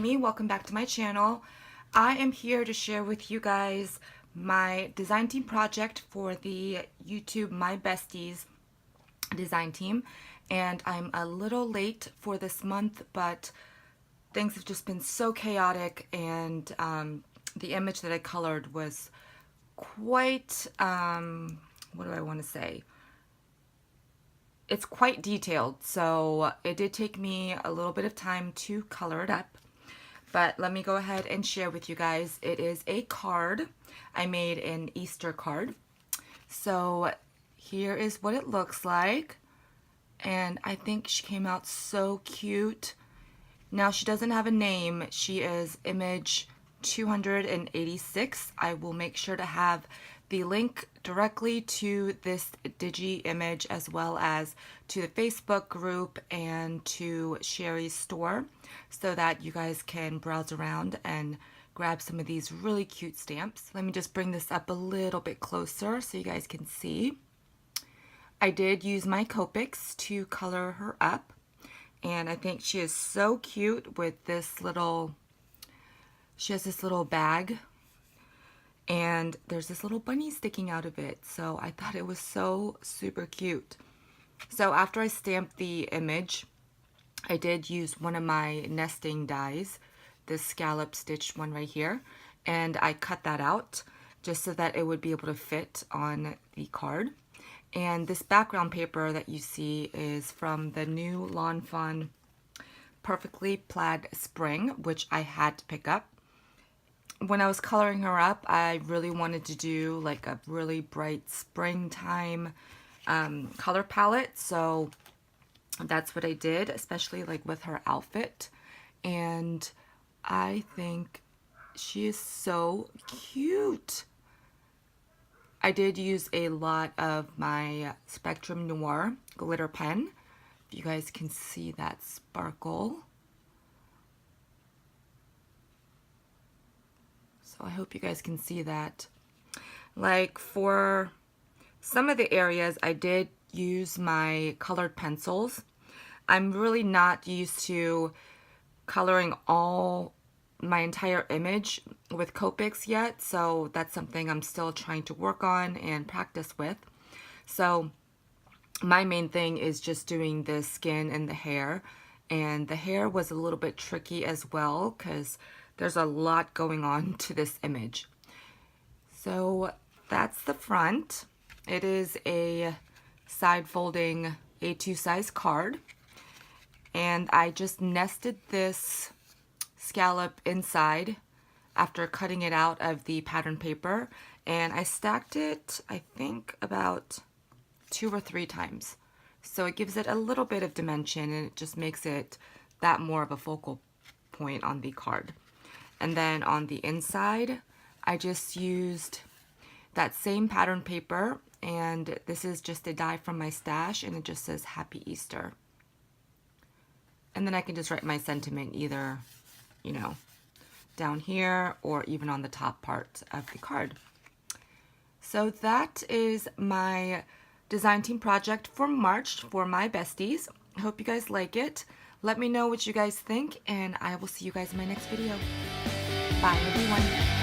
Amy. Welcome back to my channel. I am here to share with you guys my design team project for the YouTube My Besties design team. And I'm a little late for this month, but things have just been so chaotic, and the image that I colored was quite, what do I want to say? It's quite detailed, so it did take me a little bit of time to color it up. But let me go ahead and share with you guys. It is a card. I made an Easter card. So here is what it looks like. And I think she came out so cute. Now she doesn't have a name. She is image 286. I will make sure to have the link directly to this digi image, as well as to the Facebook group and to Sherry's store, so that you guys can browse around and grab some of these really cute stamps. Let me just bring this up a little bit closer so you guys can see. I did use my Copics to color her up, and I think she is so cute with this little, she has this little bag, and there's this little bunny sticking out of it. So I thought it was so super cute. So after I stamped the image, I did use one of my nesting dies, this scallop stitched one right here, and I cut that out just so that it would be able to fit on the card. And this background paper that you see is from the new Lawn Fawn Perfectly Plaid Spring, which I had to pick up. When I was coloring her up, I really wanted to do like a really bright springtime color palette, so that's what I did, especially like with her outfit. And I think she is so cute. I did use a lot of my Spectrum Noir glitter pen. If you guys can see that sparkle. So I hope you guys can see that. Like for some of the areas, I did use my colored pencils. I'm really not used to coloring all my entire image with Copics yet, so that's something I'm still trying to work on and practice with. So my main thing is just doing the skin and the hair, and the hair was a little bit tricky as well because there's a lot going on to this image. So that's the front. It is a side folding A2 size card, and I just nested this scallop inside after cutting it out of the pattern paper, and I stacked it, I think, about 2 or 3 times. So it gives it a little bit of dimension, and it just makes it that more of a focal point on the card. And then on the inside, I just used that same pattern paper, and this is just a die from my stash, and it just says Happy Easter. And then I can just write my sentiment either, you know, down here or even on the top part of the card. So that is my design team project for March for My Besties. I hope you guys like it. Let me know what you guys think, and I will see you guys in my next video. Bye, everyone.